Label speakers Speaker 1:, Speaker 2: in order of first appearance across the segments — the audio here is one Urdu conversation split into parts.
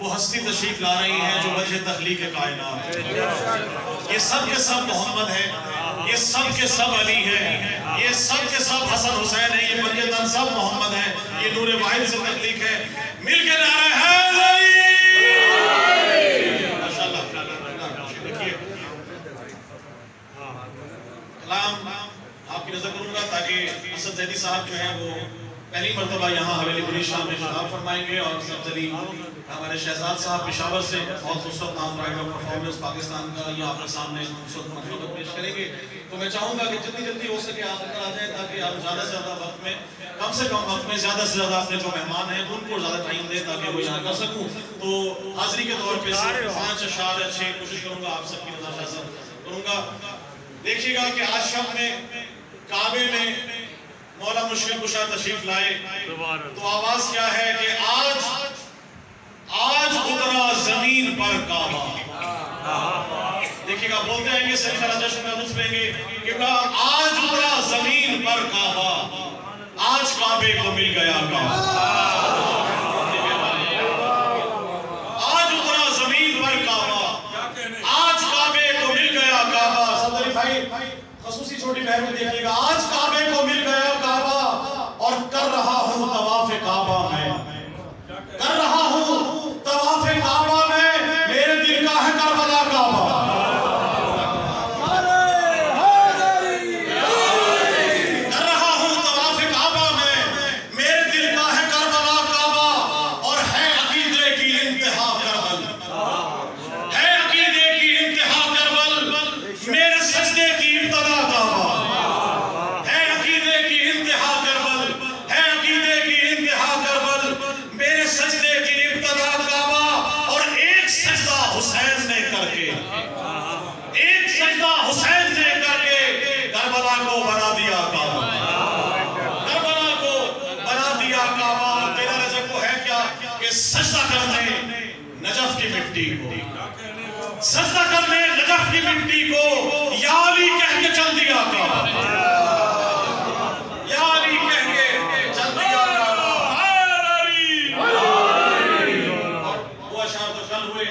Speaker 1: وہ ہستی تشریف لا رہی ہیں جو وجہ تخلیق کائنات ہے۔ یہ سب کے سب محمد ہیں، یہ سب کے سب علی ہیں، یہ سب کے سب حسن حسین ہیں، یہ بنجے تن سب محمد ہیں، یہ نور واحد سے تخلیق ہے۔ مل کے نعرہ حیدری! ماشاءاللہ دیکھیے کلام آپ کی نظر کروں گا تاکہ اسد زیدی صاحب جو ہیں وہ پہلی مرتبہ یہاں حویلی بڑی شاہ میں خطاب فرمائیں گے، اور اسد زیدی ہمارے شہزاد صاحب پشاور سے بہت خوبصورت نام رائڈ آف پرفارمنس پاکستان کا یہ آپ کے سامنے خوبصورت منظر پیش کریں گے۔ تو میں چاہوں گا کہ جتنی جلدی ہو سکے آپ اندر آ جائیں تاکہ آپ زیادہ سے زیادہ وقت میں، کم سے کم وقت میں زیادہ سے زیادہ اپنے جو مہمان ہیں ان کو زیادہ ٹائم دیں تاکہ وہ یہاں کر سکوں۔ تو حاضری کے طور پہ 5 اشعار اچھے کوشش کروں گا آپ سب کی نظر شاست کروں گا۔ دیکھیے گا کہ آج شب میں کعبے میں مولا مشکل کشا تشریف لائے تو آواز کیا ہے کہ آج اترا زمین پر کعبہ۔ دیکھیے گا بولتے ہیں کہ سلسلہ جشن میں لطف لیں گے کہ آج اترا زمین پر کعبہ، آج کعبے کو مل گیا کعبہ۔ آج اترا زمین پر کعبہ، آج کعبے کو مل گیا کعبہ۔ صدر بھائی خصوصی چھوٹی بہن میں دیکھیے گا، آج کعبے کو مل گیا کعبہ اور کر رہا ہوں طواف کعبہ میں، کر رہا ہوں طواف کعبہ میں، میرے دل کا ہے کربلا کعبہ۔ کر رہا ہوں طواف کعبہ میں، میرے دل کا ہے کربلا کعبہ، اور ہے عقیدے کی انتہا کربل، ہے عقیدے کی انتہا کربل، میرے سجدے کی ابتدا کعبہ، ہے عقیدے کی انتہا کربل، ہے عقیدے کی انتہا کربل، میرے سجدے کی ابتدا کعبہ، اور ایک سجدہ حسین نے کر کے، ایک سجدہ حسین نے کر کے کربلا کو بنا دیا کعبہ، کربلا کو بنا دیا کعبہ۔ اور تیرا رجب کو ہے کیا کہ سجدہ کرنے نجف کی مٹی کو، سجدہ کرنے نجف کی مٹی کو یا علی کہہ کے چل دیا کعبہ، یا علی کہہ کے چل دیا کعبہ۔ وہ اشعار تو کل ہوئے،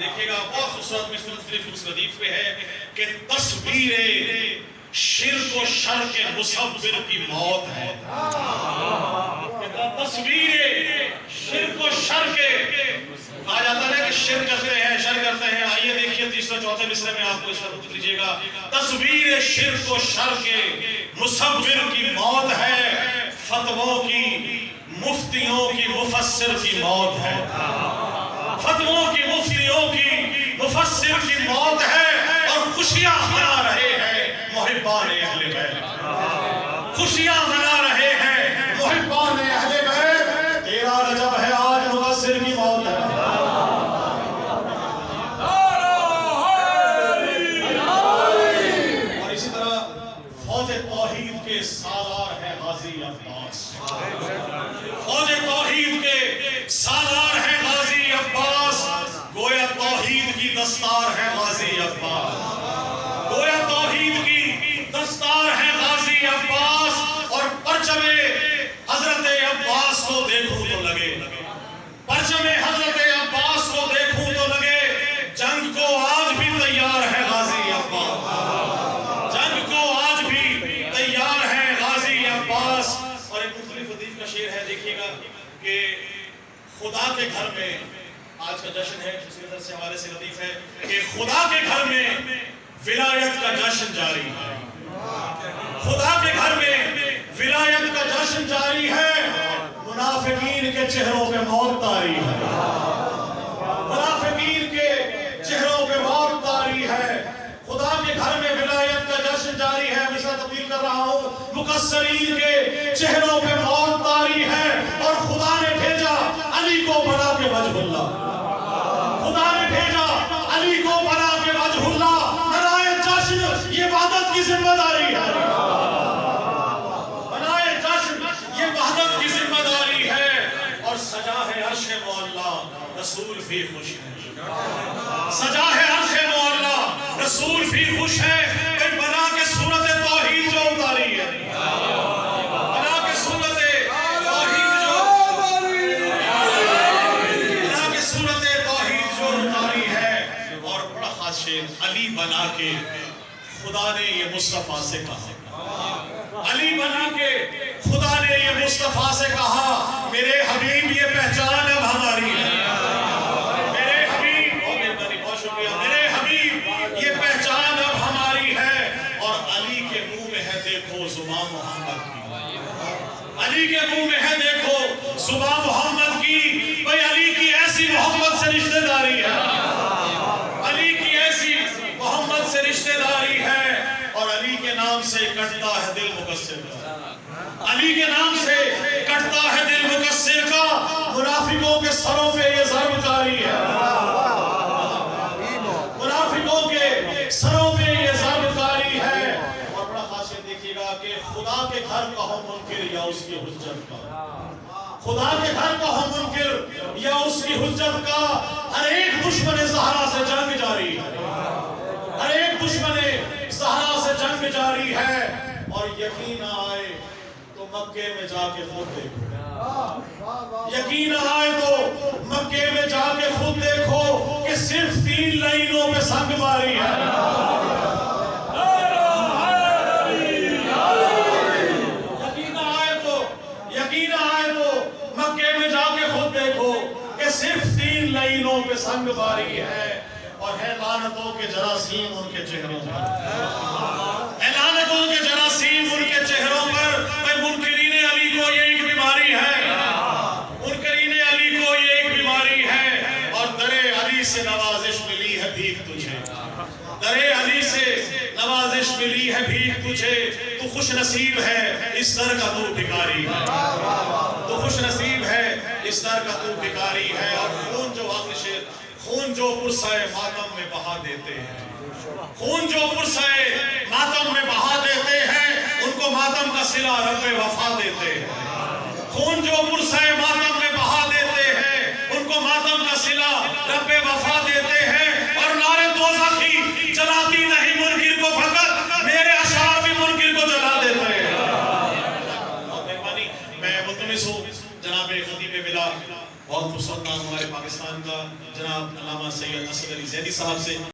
Speaker 1: دیکھیے گا بہت خوبصورت مختلف اس ردیف پہ ہے کہ تصویر شرک و شر کے مصور کی موت ہے۔ تصویر شرک و شر کے، کہا جاتا ہے کہ شرک کرتے ہیں شر کرتے ہیں، آئیے دیکھیے تیسرے چوتھے مصرے میں آپ کو اس وقت دیجیے گا، تصویر شرک و شر کے مصور کی موت ہے، فتووں کی مفتیوں کی مفسر کی موت ہے، فتووں کی مفتیوں کی مفسر کی موت ہے، اور خوشیاں منا رہے ہیں محبان اہل بیت، خوشیاں منا رہے ہیں محبان اہل بیت۔ تیرا رجب ہے آج مبصر کی موت ہے، اور اسی طرح فوج توحید کے سالار ہے غازی عباس، فوج توحید کے سالار ہے غازی عباس، گویا توحید کی دستار ہے غازی عباس، گویا توحید کی دستار ہے غازی عباس، اور پرچم حضرت عباس کو دیکھوں تو لگے، پرچم حضرت عباس کو دیکھوں تو لگے جنگ کو آج بھی تیار ہے غازی عباس، جنگ کو آج بھی تیار ہے غازی عباس۔ اور ایک مختلف ردیف کا شعر ہے، دیکھیے گا کہ خدا کے گھر میں آج کا جشن ہے، جس کی وجہ سے ہمارے سے ردیف ہے کہ خدا کے گھر میں ولایت کا جشن جاری ہے، خدا کے گھر میں ولایت کا جشن جاری ہے، منافقین کے چہروں پہ موت طاری ہے، منافقین کے چہروں پہ موت طاری ہے، خدا کے گھر میں ولایت کا جشن جاری ہے۔ میں تبدیل کر رہا ہوں، مقصرین کے چہروں پہ موت طاری ہے، اور خدا نے بھیجا علی کو بنا کے وجہ اللہ، خدا نے بھیجا علی کو بنا کے وجہ اللہ۔ بنائے جشن یہ وحدت کی ذمہ داری ہے، بنائے جشن یہ وحدت کی ذمہ داری ہے، اور سجا ہے عرش معلا رسول بھی خوش ہے، سجا ہے عرش معلا رسول بھی خوش ہے۔ کوئی بنا کے صورت توحید جو اتاری ہے، بنا کے صورت توحید جو، بنا خواہشیں علی بنا کے خدا نے یہ مصطفیٰ سے کہا، علی بنا کے خدا نے یہ مصطفیٰ سے کہا میرے حبیب یہ پہچان اب ہماری ہے، میرے حبیب بہت شکریہ، میرے حبیب یہ پہچان اب ہماری ہے۔ اور علی کے منہ میں ہے دیکھو زبان محمد کی، علی کے منہ میں ہے دیکھو زبان محمد کی۔ بھئی علی کی ایسی محمد سے رشتہ داری ہے، علی کی ایسی محمد سے رشتہ داری ہے، اور علی کے نام سے کٹتا ہے دل مقصر کا، علی کے نام سے کٹتا ہے دل مقصر کا۔ منافقوں کے سروں پہ یہ ضرب جاری ہے، منافقوں کے سروں پہ یہ ضرب جاری ہے۔ اور بڑا خاصیت دیکھیے گا کہ خدا کے گھر کا ہو منکر یا اس کی حجت کا، خدا کے گھر کا ہو منکر یا اس کی حجت کا، ہر ایک دشمن زہرا سے جنگ جاری ہے، ہر ایک دشمن زہرا سے جنگ جاری ہے۔ اور یقین آئے تو مکے میں جا کے خود دیکھو، یقین آئے تو مکے میں جا کے خود دیکھو کہ صرف 3 لائنوں پہ سنگ ماری ہے۔ یقین آئے تو مکے میں جا کے خود دیکھو کہ صرف 3 لائنوں پہ سنگ ماری ہے، اور ہے لعنتوں کے جراثیم ان کے چہروں پر، ہے لعنتوں کے جراثیم ان کے چہروں پر۔ بھائی منکرین علی کو یہ ایک بیماری ہے، منکرین علی کو یہ ایک بیماری ہے۔ اور در علی سے نوازش ملی ہے بھیک تجھے، در علی سے نوازش ملی ہے بھیک تجھے، تو خوش نصیب ہے اس در کا تو بھکاری ہے، تو خوش نصیب ہے اس در کا تو بھکاری ہے۔ اور خون جو خون جو پرسائے ماتم میں بہا دیتے ہیں، خون جو پرسائے ماتم میں بہا دیتے ہیں، ان کو ماتم کا صلہ رب وفا دیتے ہیں، خون جو پرسائے ماتم میں بہا دیتے ہیں، ان کو ماتم کا صلہ رب وفا دیتے ہیں۔ اور نعرے دوزخی جلاتی نہیں منکر کو فقط، میرے اشعار بھی منکر کو جلا دیتے ہیں۔ میں ملتمس ہوں جناب خطیب ملا بہت خوبصورت نام ہمارے پاکستان کا جناب علامہ سید اسد علی زیدی صاحب سے